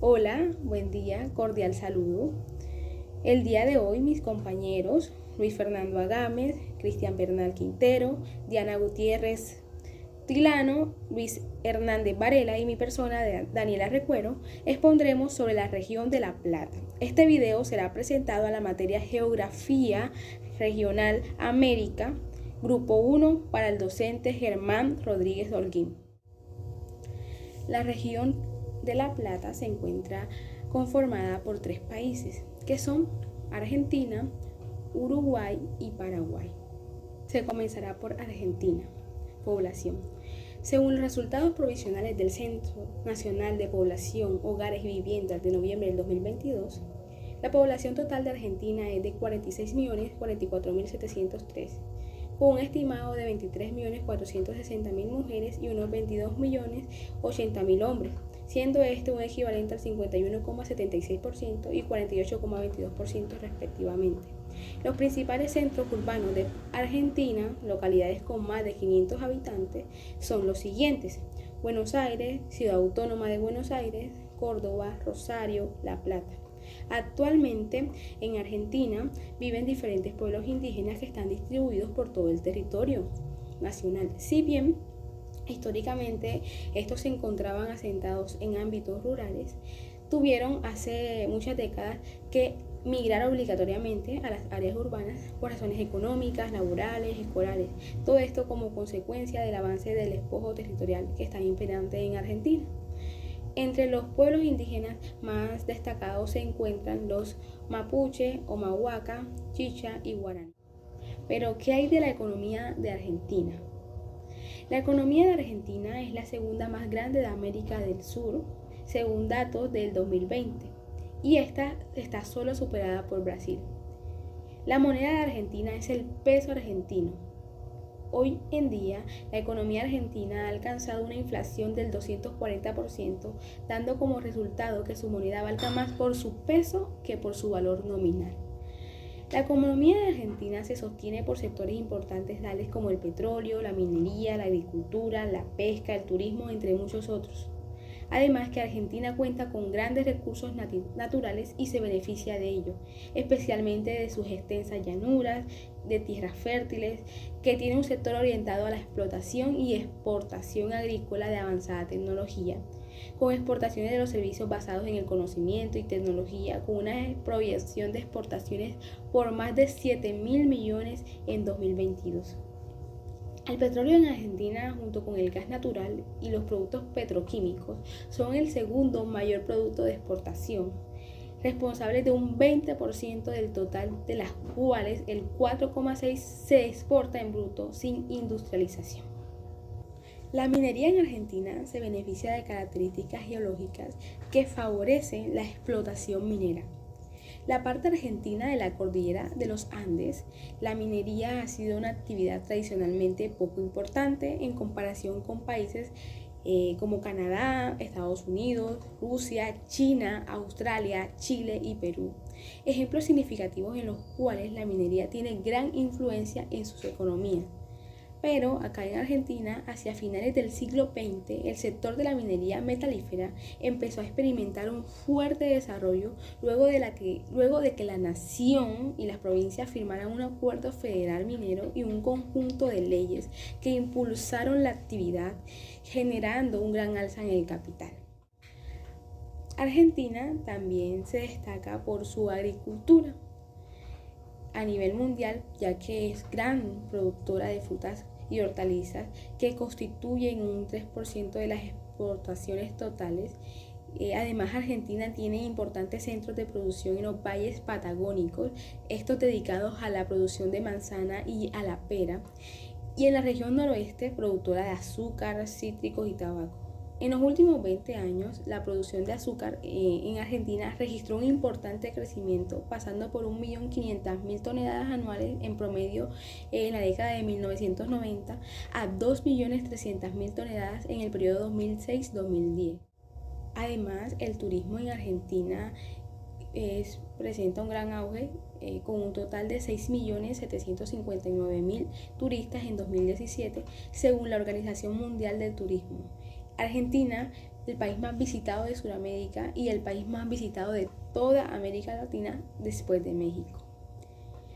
Hola, buen día, cordial saludo. El día de hoy mis compañeros Luis Fernando Agames, Cristian Bernal Quintero, Diana Gutiérrez Tilano, Luis Hernández Varela y mi persona, Daniela Recuero, expondremos sobre la región de La Plata. Este video será presentado a la materia Geografía Regional América, Grupo 1, para el docente Germán Rodríguez Holguín. La región de La Plata se encuentra conformada por 3 países, que son Argentina, Uruguay y Paraguay. Se comenzará por Argentina. Población. Según los resultados provisionales del Censo Nacional de Población, Hogares y Viviendas de noviembre del 2022, la población total de Argentina es de 46.044.703, con un estimado de 23.460.000 mujeres y unos 22.080.000 hombres, siendo este un equivalente al 51,76% y 48,22% respectivamente. Los principales centros urbanos de Argentina, localidades con más de 500 habitantes, son los siguientes: Buenos Aires, Ciudad Autónoma de Buenos Aires, Córdoba, Rosario, La Plata. Actualmente en Argentina viven diferentes pueblos indígenas que están distribuidos por todo el territorio nacional. Si bien históricamente estos se encontraban asentados en ámbitos rurales, tuvieron hace muchas décadas que migrar obligatoriamente a las áreas urbanas por razones económicas, laborales, escolares. Todo esto como consecuencia del avance del despojo territorial que está imperante en Argentina. Entre los pueblos indígenas más destacados se encuentran los mapuche, omahuaca, chicha y guaraní. Pero, ¿qué hay de la economía de Argentina? La economía de Argentina es la segunda más grande de América del Sur, según datos del 2020, y esta está solo superada por Brasil. La moneda de Argentina es el peso argentino. Hoy en día, la economía argentina ha alcanzado una inflación del 240%, dando como resultado que su moneda valga más por su peso que por su valor nominal. La economía de Argentina se sostiene por sectores importantes tales como el petróleo, la minería, la agricultura, la pesca, el turismo, entre muchos otros. Además que Argentina cuenta con grandes recursos naturales y se beneficia de ello, especialmente de sus extensas llanuras, de tierras fértiles, que tiene un sector orientado a la explotación y exportación agrícola de avanzada tecnología, con exportaciones de los servicios basados en el conocimiento y tecnología, con una proyección de exportaciones por más de 7.000 millones en 2022. El petróleo en Argentina, junto con el gas natural y los productos petroquímicos, son el segundo mayor producto de exportación, responsables de un 20% del total, de las cuales el 4,6% se exporta en bruto sin industrialización. La minería en Argentina se beneficia de características geológicas que favorecen la explotación minera. La parte argentina de la cordillera de los Andes, la minería ha sido una actividad tradicionalmente poco importante en comparación con países como Canadá, Estados Unidos, Rusia, China, Australia, Chile y Perú. Ejemplos significativos en los cuales la minería tiene gran influencia en sus economías. Pero acá en Argentina, hacia finales del siglo XX, el sector de la minería metalífera empezó a experimentar un fuerte desarrollo luego de que la nación y las provincias firmaran un acuerdo federal minero y un conjunto de leyes que impulsaron la actividad, generando un gran alza en el capital. Argentina también se destaca por su agricultura a nivel mundial, ya que es gran productora de frutas y hortalizas que constituyen un 3% de las exportaciones totales. Además, Argentina tiene importantes centros de producción en los valles patagónicos, estos dedicados a la producción de manzana y a la pera, y en la región noroeste, productora de azúcar, cítricos y tabaco. En los últimos 20 años, la producción de azúcar en Argentina registró un importante crecimiento, pasando por 1.500.000 toneladas anuales en promedio en la década de 1990 a 2.300.000 toneladas en el periodo 2006-2010. Además, el turismo en Argentina presenta un gran auge, con un total de 6.759.000 turistas en 2017, según la Organización Mundial del Turismo. Argentina el país más visitado de Sudamérica y el país más visitado de toda América Latina después de México.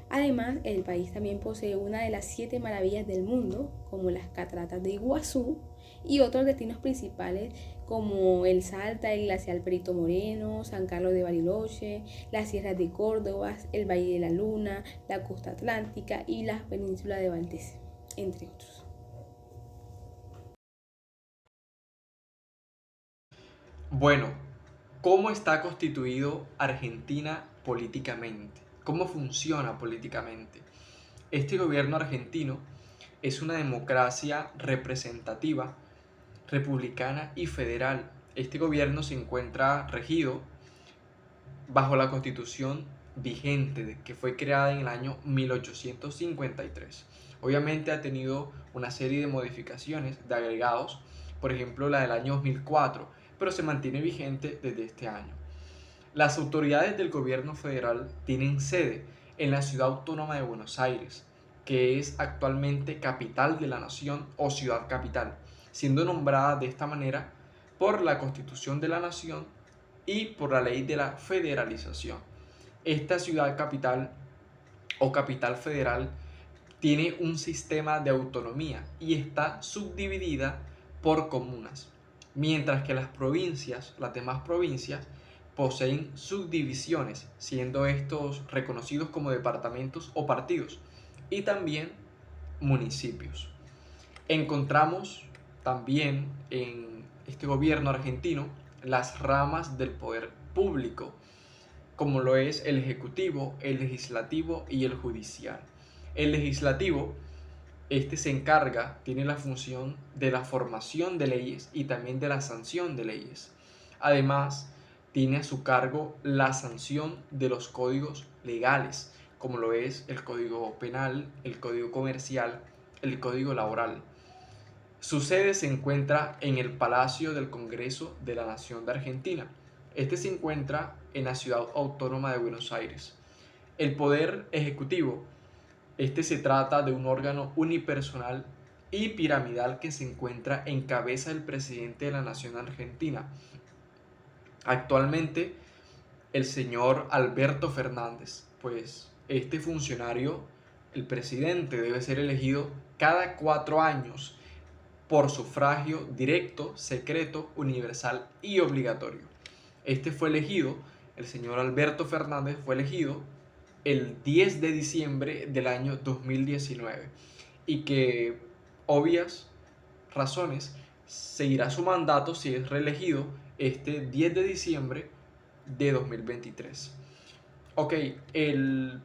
Además, el país también posee una de las 7 maravillas del mundo, como las cataratas de Iguazú, y otros destinos principales como el Salta, el glaciar Perito Moreno, San Carlos de Bariloche, las sierras de Córdoba, el Valle de la Luna, la costa atlántica y la península de Valdés, entre otros. Bueno, ¿cómo está constituido Argentina políticamente? ¿Cómo funciona políticamente? Este gobierno argentino es una democracia representativa, republicana y federal. Este gobierno se encuentra regido bajo la constitución vigente que fue creada en el año 1853. Obviamente ha tenido una serie de modificaciones, de agregados, por ejemplo la del año 2004, pero se mantiene vigente desde este año. Las autoridades del gobierno federal tienen sede en la ciudad autónoma de Buenos Aires, que es actualmente capital de la nación o ciudad capital, siendo nombrada de esta manera por la Constitución de la Nación y por la ley de la federalización. Esta ciudad capital o capital federal tiene un sistema de autonomía y está subdividida por comunas, mientras que las provincias, las demás provincias, poseen subdivisiones, siendo estos reconocidos como departamentos o partidos, y también municipios. Encontramos también en este gobierno argentino las ramas del poder público, como lo es el ejecutivo, el legislativo y el judicial. El legislativo, este se encarga, tiene la función de la formación de leyes y también de la sanción de leyes. Además, tiene a su cargo la sanción de los códigos legales, como lo es el Código Penal, el Código Comercial, el Código Laboral. Su sede se encuentra en el Palacio del Congreso de la Nación de Argentina. Este se encuentra en la ciudad autónoma de Buenos Aires. El Poder Ejecutivo, este se trata de un órgano unipersonal y piramidal que se encuentra en cabeza del presidente de la Nación Argentina. Actualmente, el señor Alberto Fernández, pues este funcionario, el presidente, debe ser elegido cada 4 años por sufragio directo, secreto, universal y obligatorio. Este fue elegido, el señor Alberto Fernández fue elegido el 10 de diciembre del año 2019 y que, obvias razones, seguirá su mandato si es reelegido este 10 de diciembre de 2023. Ok, el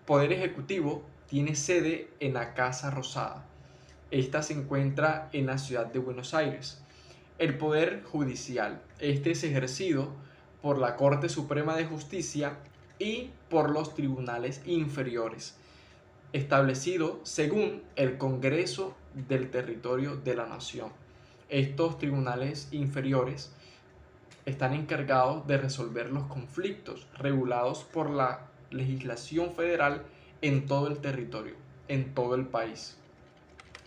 Poder Ejecutivo tiene sede en la Casa Rosada. Esta se encuentra en la ciudad de Buenos Aires. El Poder Judicial, este es ejercido por la Corte Suprema de Justicia y por los tribunales inferiores, establecido según el Congreso del Territorio de la Nación. Estos tribunales inferiores están encargados de resolver los conflictos regulados por la legislación federal en todo el territorio, en todo el país.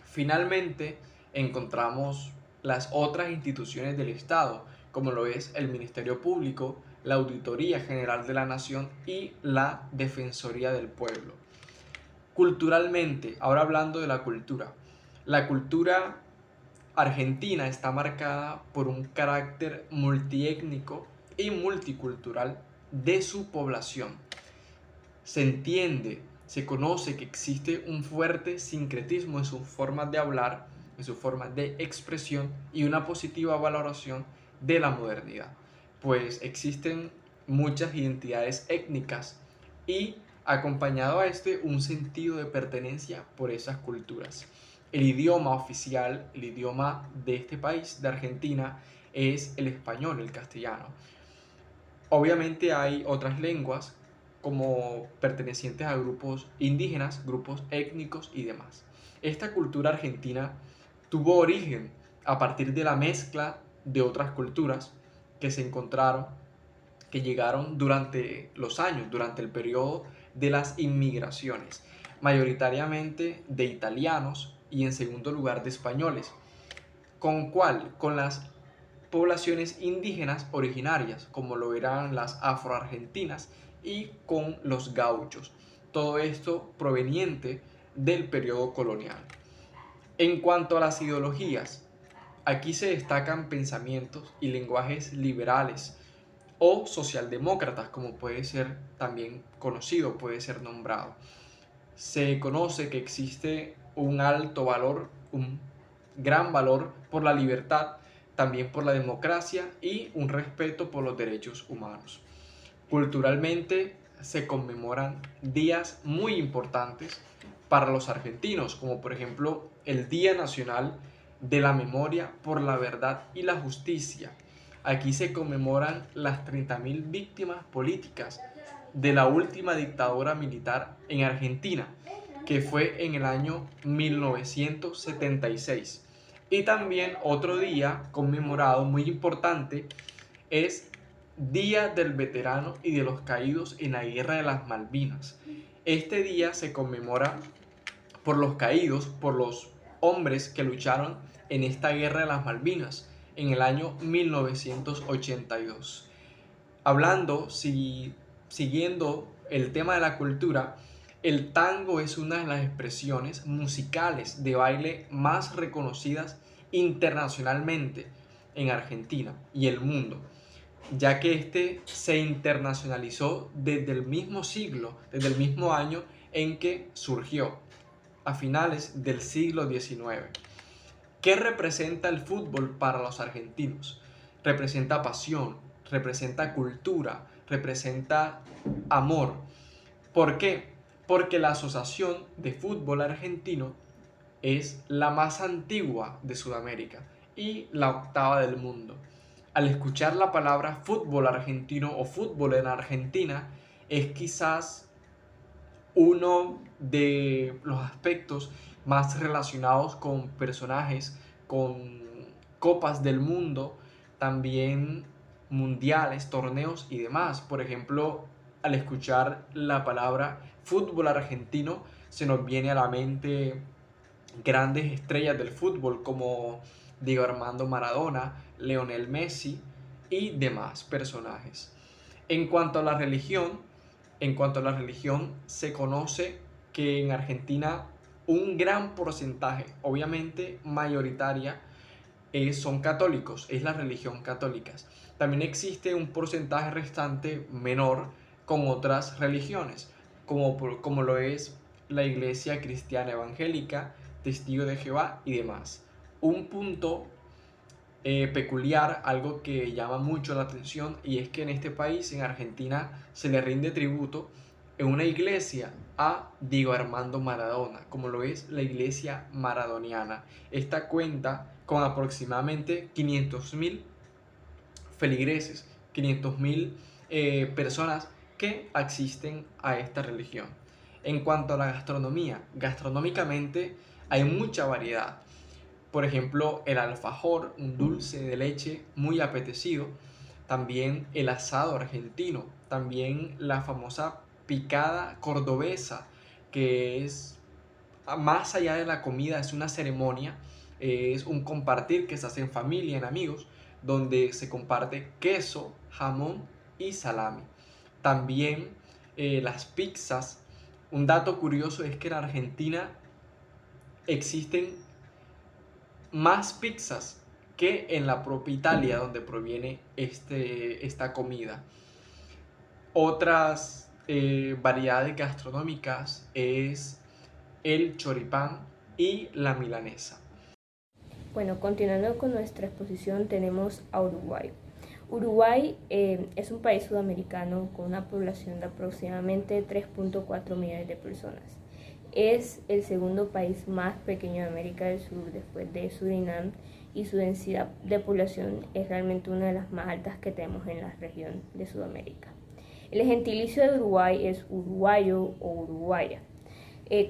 Finalmente, encontramos las otras instituciones del Estado, como lo es el Ministerio Público, la Auditoría General de la Nación y la Defensoría del Pueblo. Culturalmente, ahora hablando de la cultura argentina está marcada por un carácter multiétnico y multicultural de su población. Se entiende, se conoce que existe un fuerte sincretismo en sus formas de hablar, en sus formas de expresión y una positiva valoración de la modernidad, pues existen muchas identidades étnicas y acompañado a este un sentido de pertenencia por esas culturas. El idioma oficial, el idioma de este país, de Argentina, es el español, el castellano. Obviamente hay otras lenguas como pertenecientes a grupos indígenas, grupos étnicos y demás. Esta cultura argentina tuvo origen a partir de la mezcla de otras culturas que se encontraron, que llegaron durante los años, durante el periodo de las inmigraciones, mayoritariamente de italianos y en segundo lugar de españoles. ¿Con cuál? Con las poblaciones indígenas originarias, como lo eran las afroargentinas y con los gauchos. Todo esto proveniente del periodo colonial. En cuanto a las ideologías, aquí se destacan pensamientos y lenguajes liberales o socialdemócratas, como puede ser también conocido, puede ser nombrado. Se conoce que existe un alto valor, un gran valor por la libertad, también por la democracia y un respeto por los derechos humanos. Culturalmente se conmemoran días muy importantes para los argentinos, como por ejemplo el Día Nacional de la Memoria por la Verdad y la Justicia. Aquí se conmemoran las 30.000 víctimas políticas de la última dictadura militar en Argentina, que fue en el año 1976. Y también otro día conmemorado muy importante es Día del Veterano y de los Caídos en la Guerra de las Malvinas. Este día se conmemora por los caídos, por los hombres que lucharon en esta Guerra de las Malvinas en el año 1982. Siguiendo el tema de la cultura, el tango es una de las expresiones musicales de baile más reconocidas internacionalmente en Argentina y el mundo, ya que este se internacionalizó desde el mismo siglo, desde el mismo año en que surgió, a finales del siglo XIX. ¿Qué representa el fútbol para los argentinos? Representa pasión, representa cultura, representa amor. ¿Por qué? Porque la Asociación de Fútbol Argentino es la más antigua de Sudamérica y la octava del mundo. Al escuchar la palabra fútbol argentino o fútbol en Argentina, es quizás uno de los aspectos más relacionados con personajes, con copas del mundo, también mundiales, torneos y demás. Por ejemplo, al escuchar la palabra fútbol argentino, se nos viene a la mente grandes estrellas del fútbol como Diego Armando Maradona, Lionel Messi y demás personajes. En cuanto a la religión, se conoce que en Argentina un gran porcentaje, obviamente mayoritaria, son católicos, es la religión católica. También existe un porcentaje restante menor con otras religiones, como lo es la Iglesia Cristiana Evangélica, Testigo de Jehová y demás. Un punto peculiar, algo que llama mucho la atención, y es que en este país, en Argentina, se le rinde tributo en una iglesia a Diego Armando Maradona, como lo es la iglesia maradoniana. Esta cuenta con aproximadamente 500.000 feligreses, 500.000 personas que asisten a esta religión. En cuanto a la gastronomía, gastronómicamente hay mucha variedad. Por ejemplo, el alfajor, un dulce de leche muy apetecido. También el asado argentino. También la famosa picada cordobesa, que es más allá de la comida, es una ceremonia, es un compartir que se hace en familia, en amigos, donde se comparte queso, jamón y salami. También las pizzas. Un dato curioso es que en Argentina existen más pizzas que en la propia Italia, donde proviene esta comida. Otras variedades gastronómicas es el choripán y la milanesa. Bueno, continuando con nuestra exposición, tenemos a Uruguay. Uruguay es un país sudamericano con una población de aproximadamente 3.4 millones de personas. Es el segundo país más pequeño de América del Sur después de Surinam, y su densidad de población es realmente una de las más altas que tenemos en la región de Sudamérica. El gentilicio de Uruguay es uruguayo o uruguaya.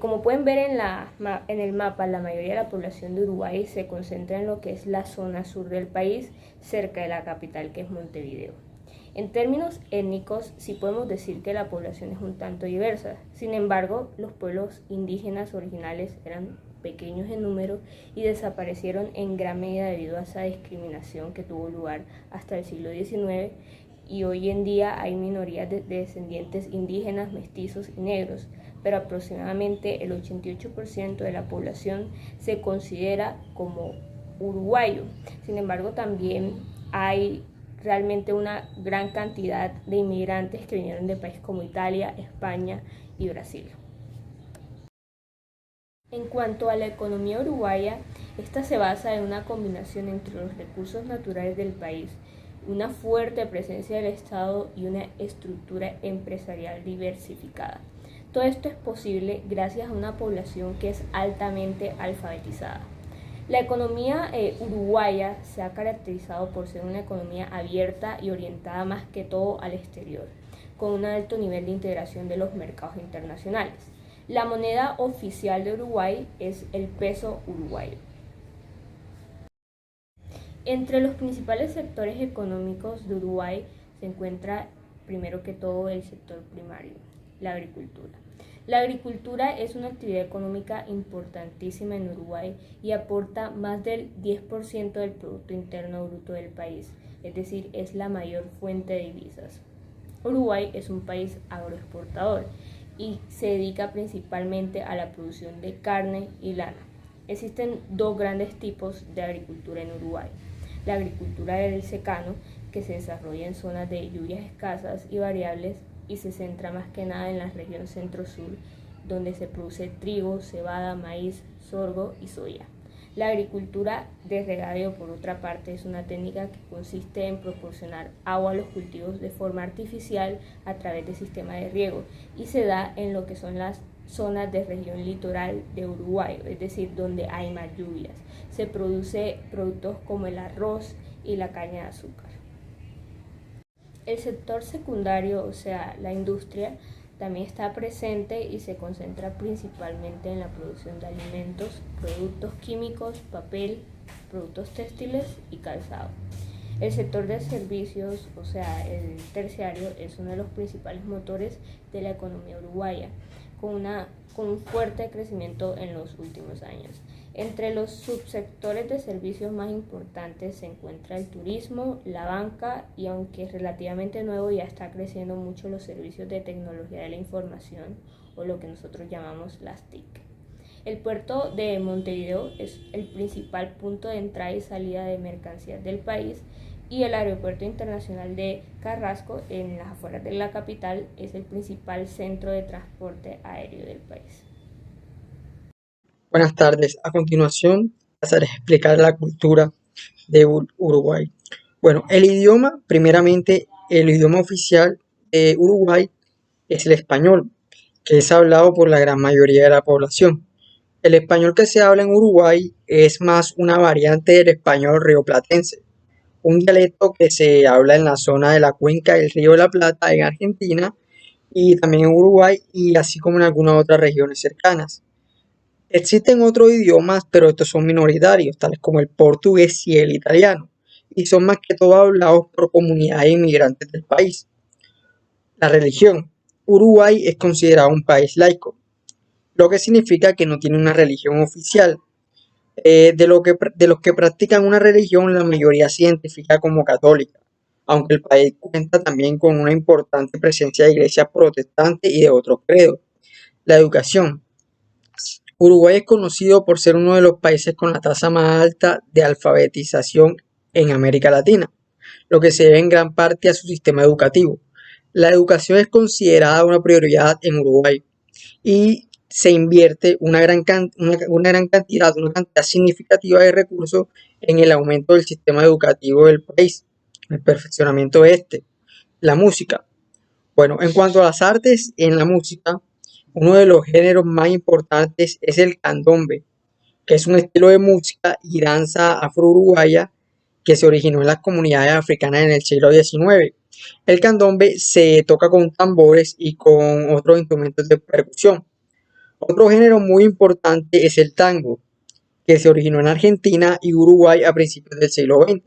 Como pueden ver en el mapa, la mayoría de la población de Uruguay se concentra en lo que es la zona sur del país, cerca de la capital, que es Montevideo. En términos étnicos, sí podemos decir que la población es un tanto diversa. Sin embargo, los pueblos indígenas originales eran pequeños en número y desaparecieron en gran medida debido a esa discriminación que tuvo lugar hasta el siglo XIX, y hoy en día hay minorías de descendientes indígenas, mestizos y negros, pero aproximadamente el 88% de la población se considera como uruguayo. Sin embargo, también hay realmente una gran cantidad de inmigrantes que vinieron de países como Italia, España y Brasil. En cuanto a la economía uruguaya, esta se basa en una combinación entre los recursos naturales del país, una fuerte presencia del Estado y una estructura empresarial diversificada. Todo esto es posible gracias a una población que es altamente alfabetizada. La economía uruguaya se ha caracterizado por ser una economía abierta y orientada más que todo al exterior, con un alto nivel de integración de los mercados internacionales. La moneda oficial de Uruguay es el peso uruguayo. Entre los principales sectores económicos de Uruguay se encuentra primero que todo el sector primario, la agricultura. La agricultura es una actividad económica importantísima en Uruguay y aporta más del 10% del Producto Interno Bruto del país, es decir, es la mayor fuente de divisas. Uruguay es un país agroexportador y se dedica principalmente a la producción de carne y lana. Existen dos grandes tipos de agricultura en Uruguay: la agricultura del secano, que se desarrolla en zonas de lluvias escasas y variables y se centra más que nada en la región centro-sur, donde se produce trigo, cebada, maíz, sorgo y soya. La agricultura de regadío, por otra parte, es una técnica que consiste en proporcionar agua a los cultivos de forma artificial a través de sistemas de riego y se da en lo que son las zonas de región litoral de Uruguay, es decir, donde hay más lluvias. Se produce productos como el arroz y la caña de azúcar. El sector secundario, o sea, la industria, también está presente y se concentra principalmente en la producción de alimentos, productos químicos, papel, productos textiles y calzado. El sector de servicios, o sea, el terciario, es uno de los principales motores de la economía uruguaya, con un fuerte crecimiento en los últimos años. Entre los subsectores de servicios más importantes se encuentra el turismo, la banca y, aunque es relativamente nuevo, ya está creciendo mucho los servicios de tecnología de la información, o lo que nosotros llamamos las TIC. El puerto de Montevideo es el principal punto de entrada y salida de mercancías del país, y el aeropuerto internacional de Carrasco, en las afueras de la capital, es el principal centro de transporte aéreo del país. Buenas tardes. A continuación pasaré a explicar la cultura de Uruguay. Bueno, el idioma, primeramente, el idioma oficial de Uruguay es el español, que es hablado por la gran mayoría de la población. El español que se habla en Uruguay es más una variante del español rioplatense, un dialecto que se habla en la zona de la cuenca del Río de la Plata en Argentina y también en Uruguay, y así como en algunas otras regiones cercanas. Existen otros idiomas, pero estos son minoritarios, tales como el portugués y el italiano, y son más que todo hablados por comunidades inmigrantes del país. La religión. Uruguay es considerado un país laico, lo que significa que no tiene una religión oficial. De los que practican una religión, la mayoría se identifica como católica, aunque el país cuenta también con una importante presencia de iglesias protestantes y de otros credos. La educación. Uruguay es conocido por ser uno de los países con la tasa más alta de alfabetización en América Latina, lo que se debe en gran parte a su sistema educativo. La educación es considerada una prioridad en Uruguay y se invierte una cantidad significativa de recursos en el aumento del sistema educativo del país, el perfeccionamiento de este. La música. Bueno, en cuanto a las artes en la música, uno de los géneros más importantes es el candombe, que es un estilo de música y danza afro-uruguaya que se originó en las comunidades africanas en el siglo XIX. El candombe se toca con tambores y con otros instrumentos de percusión. Otro género muy importante es el tango, que se originó en Argentina y Uruguay a principios del siglo XX.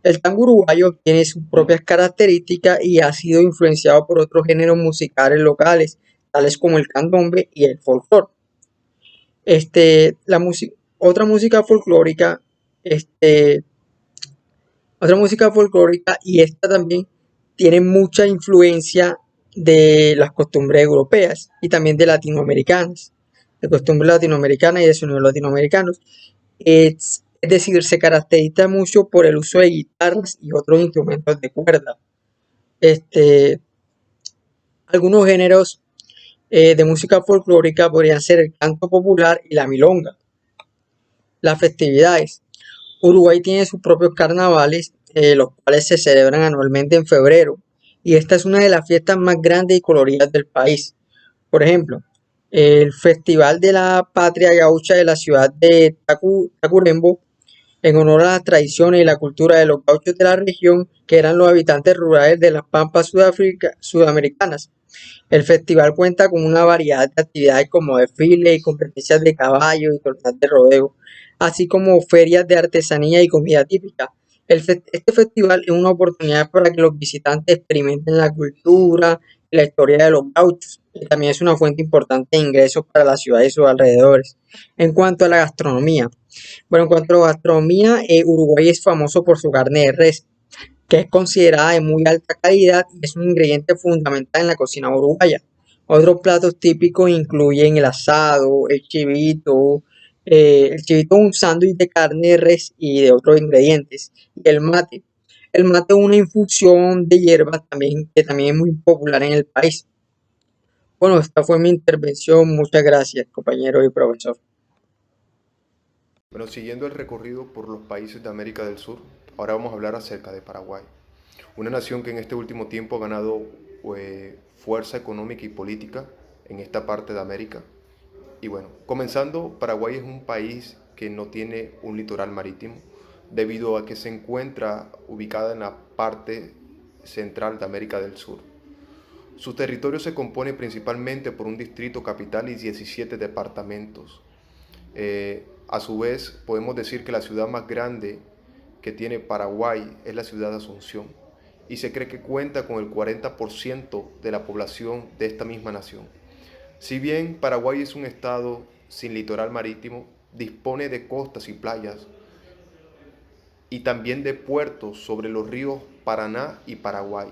El tango uruguayo tiene sus propias características y ha sido influenciado por otros géneros musicales locales, tales como el candombe y el folclore. La música, otra música folclórica, este, otra música folclórica, y esta también tiene mucha influencia de las costumbres europeas y también de latinoamericanas, de costumbres latinoamericanas y de sonidos latinoamericanos. Es decir, se caracteriza mucho por el uso de guitarras y otros instrumentos de cuerda. Este, Algunos géneros de música folclórica podrían ser el canto popular y la milonga. Las festividades. Uruguay tiene sus propios carnavales, los cuales se celebran anualmente en febrero, y esta es una de las fiestas más grandes y coloridas del país. Por ejemplo, el Festival de la Patria Gaucha de la ciudad de Tacurembo, en honor a las tradiciones y la cultura de los gauchos de la región, que eran los habitantes rurales de las pampas sudamericanas. El festival cuenta con una variedad de actividades como desfiles y competencias de caballos y torneos de rodeo, así como ferias de artesanía y comida típica. Este festival es una oportunidad para que los visitantes experimenten la cultura y la historia de los gauchos, y también es una fuente importante de ingresos para la ciudad y sus alrededores. En cuanto a la gastronomía, bueno, en cuanto a la gastronomía, Uruguay es famoso por su carne de res, que es considerada de muy alta calidad y es un ingrediente fundamental en la cocina uruguaya. Otros platos típicos incluyen el asado, el chivito. El chivito es un sándwich de carne de res y de otros ingredientes. Y el mate. El mate es una infusión de hierbas también, que también es muy popular en el país. Bueno, esta fue mi intervención. Muchas gracias, compañero y profesor. Bueno, siguiendo el recorrido por los países de América del Sur, ahora vamos a hablar acerca de Paraguay, una nación que en este último tiempo ha ganado fuerza económica y política en esta parte de América. Y bueno, comenzando, Paraguay es un país que no tiene un litoral marítimo, debido a que se encuentra ubicada en la parte central de América del Sur. Su territorio se compone principalmente por un distrito capital y 17 departamentos. A su vez, podemos decir que la ciudad más grande que tiene Paraguay es la ciudad de Asunción, y se cree que cuenta con el 40% de la población de esta misma nación. Si bien Paraguay es un estado sin litoral marítimo, dispone de costas y playas, y también de puertos sobre los ríos Paraná y Paraguay.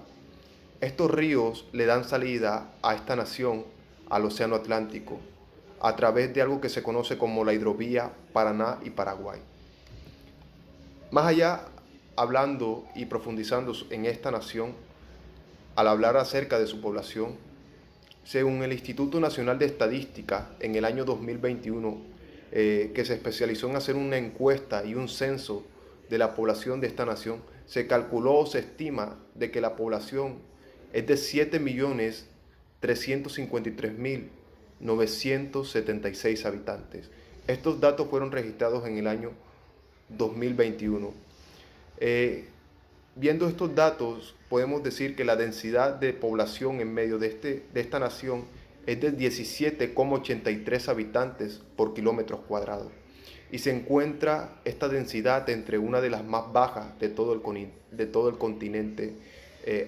Estos ríos le dan salida a esta nación al Océano Atlántico, a través de algo que se conoce como la hidrovía Paraná y Paraguay. Más allá, hablando y profundizando en esta nación, al hablar acerca de su población, según el Instituto Nacional de Estadística, en el año 2021, que se especializó en hacer una encuesta y un censo de la población de esta nación, se calculó o se estima de que la población es de 7.353.976 habitantes. Estos datos fueron registrados en el año 2021. Viendo estos datos, podemos decir que la densidad de población en medio de esta nación es de 17,83 habitantes por kilómetros cuadrados. Y se encuentra esta densidad entre una de las más bajas de todo el continente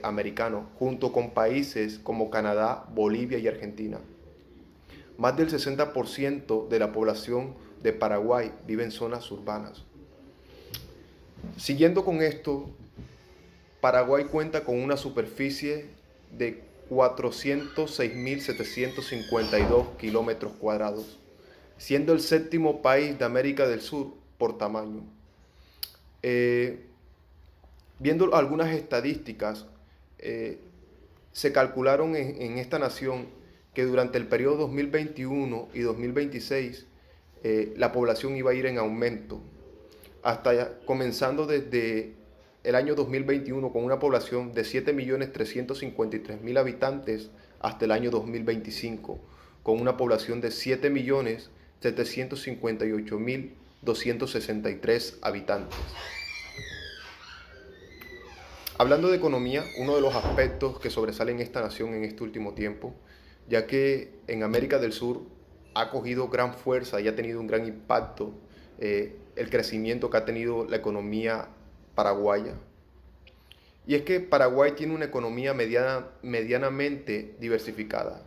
americano, junto con países como Canadá, Bolivia y Argentina. Más del 60% de la población de Paraguay vive en zonas urbanas. Siguiendo con esto, Paraguay cuenta con una superficie de 406.752 kilómetros cuadrados, siendo el séptimo país de América del Sur por tamaño. Viendo algunas estadísticas, se calcularon en esta nación que durante el periodo 2021 y 2026 la población iba a ir en aumento, comenzando desde el año 2021 con una población de 7.353.000 habitantes hasta el año 2025, con una población de 7.758.263 habitantes. Hablando de economía, uno de los aspectos que sobresale en esta nación en este último tiempo, ya que en América del Sur ha cogido gran fuerza y ha tenido un gran impacto el crecimiento que ha tenido la economía paraguaya. Y es que Paraguay tiene una economía medianamente diversificada.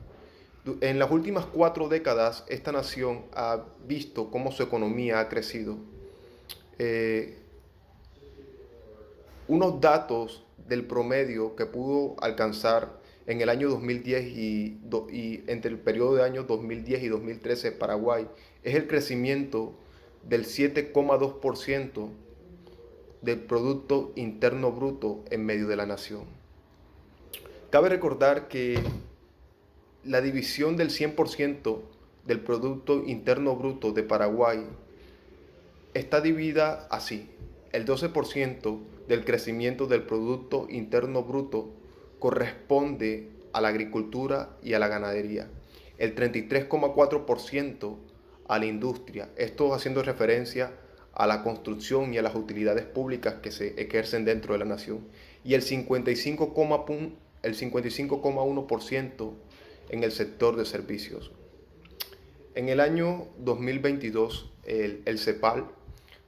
En las últimas 4 décadas, esta nación ha visto cómo su economía ha crecido. Unos datos del promedio que pudo alcanzar en el año 2010 y entre el periodo de años 2010 y 2013 Paraguay es el crecimiento del 7,2% del Producto Interno Bruto en medio de la nación. Cabe recordar que la división del 100% del Producto Interno Bruto de Paraguay está dividida así. El 12% del crecimiento del Producto Interno Bruto corresponde a la agricultura y a la ganadería. El 33,4% a la industria. Esto haciendo referencia a la construcción y a las utilidades públicas que se ejercen dentro de la nación. Y el 55,1% en el sector de servicios. En el año 2022, el CEPAL,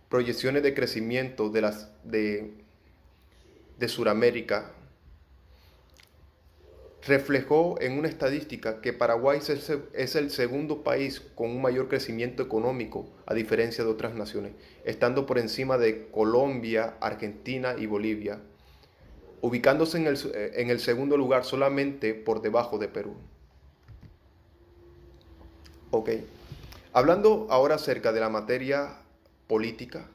proyecciones de crecimiento de Sudamérica, reflejó en una estadística que Paraguay es el segundo país con un mayor crecimiento económico a diferencia de otras naciones, estando por encima de Colombia, Argentina y Bolivia, ubicándose en el segundo lugar solamente por debajo de Perú. Ok, hablando ahora acerca de la materia política,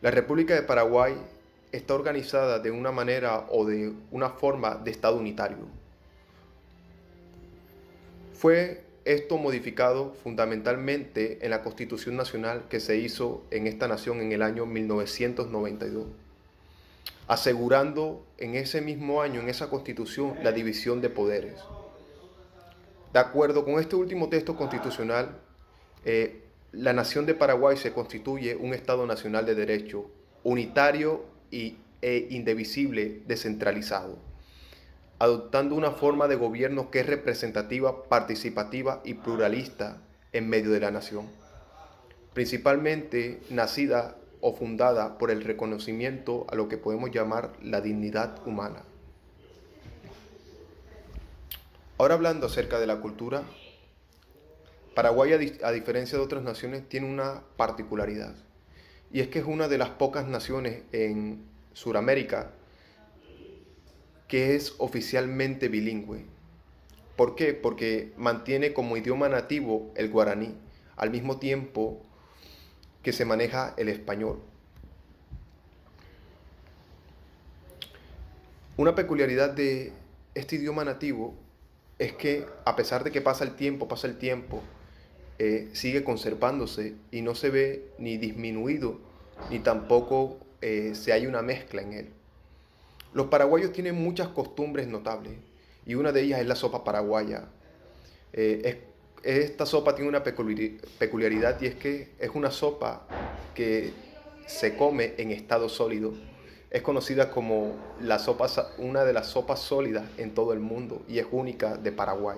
la República de Paraguay está organizada de una manera o de una forma de Estado unitario. Fue esto modificado fundamentalmente en la Constitución Nacional que se hizo en esta nación en el año 1992, asegurando en ese mismo año, en esa Constitución, la división de poderes. De acuerdo con este último texto constitucional, la nación de Paraguay se constituye un Estado nacional de derecho, unitario e indivisible, descentralizado, adoptando una forma de gobierno que es representativa, participativa y pluralista en medio de la nación, principalmente nacida o fundada por el reconocimiento a lo que podemos llamar la dignidad humana. Ahora hablando acerca de la cultura, Paraguay, a diferencia de otras naciones, tiene una particularidad, y es que es una de las pocas naciones en Sudamérica que es oficialmente bilingüe. ¿Por qué? Porque mantiene como idioma nativo el guaraní, al mismo tiempo que se maneja el español. Una peculiaridad de este idioma nativo es que a pesar de que pasa el tiempo, sigue conservándose y no se ve ni disminuido, ni tampoco se hay una mezcla en él. Los paraguayos tienen muchas costumbres notables y una de ellas es la sopa paraguaya. Esta sopa tiene una peculiaridad y es que es una sopa que se come en estado sólido. Es conocida como una de las sopas sólidas en todo el mundo y es única de Paraguay.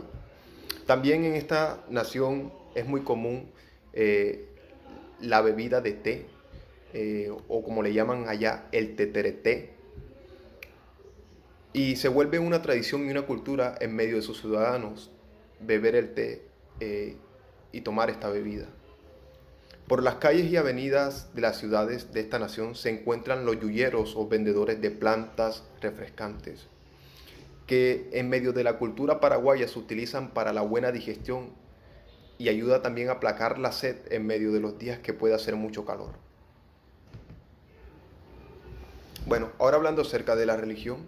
También en esta nación es muy común la bebida de té, o como le llaman allá, el tetereté. Y se vuelve una tradición y una cultura en medio de sus ciudadanos beber el té y tomar esta bebida. Por las calles y avenidas de las ciudades de esta nación se encuentran los yuyeros o vendedores de plantas refrescantes, que en medio de la cultura paraguaya se utilizan para la buena digestión y ayuda también a aplacar la sed en medio de los días que puede hacer mucho calor. Bueno, ahora hablando acerca de la religión,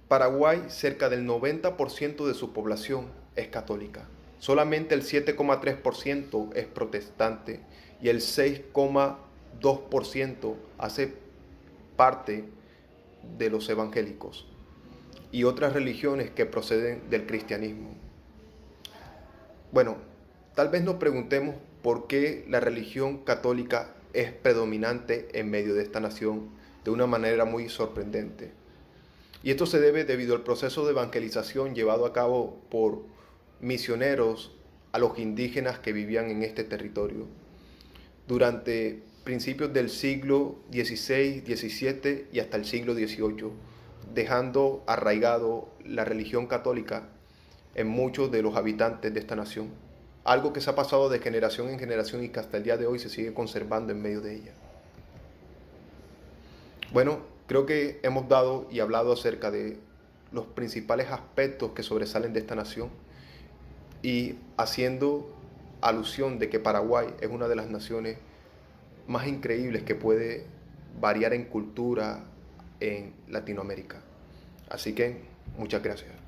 Paraguay, cerca del 90% de su población es católica. Solamente el 7,3% es protestante y el 6,2% hace parte de los evangélicos y otras religiones que proceden del cristianismo. Bueno, tal vez nos preguntemos por qué la religión católica es predominante en medio de esta nación de una manera muy sorprendente. Y esto se debe debido al proceso de evangelización llevado a cabo por misioneros a los indígenas que vivían en este territorio durante principios del siglo XVI, XVII y hasta el siglo XVIII, dejando arraigado la religión católica en muchos de los habitantes de esta nación. Algo que se ha pasado de generación en generación y que hasta el día de hoy se sigue conservando en medio de ella. Bueno, creo que hemos dado y hablado acerca de los principales aspectos que sobresalen de esta nación y haciendo alusión de que Paraguay es una de las naciones más increíbles que puede variar en cultura en Latinoamérica. Así que muchas gracias.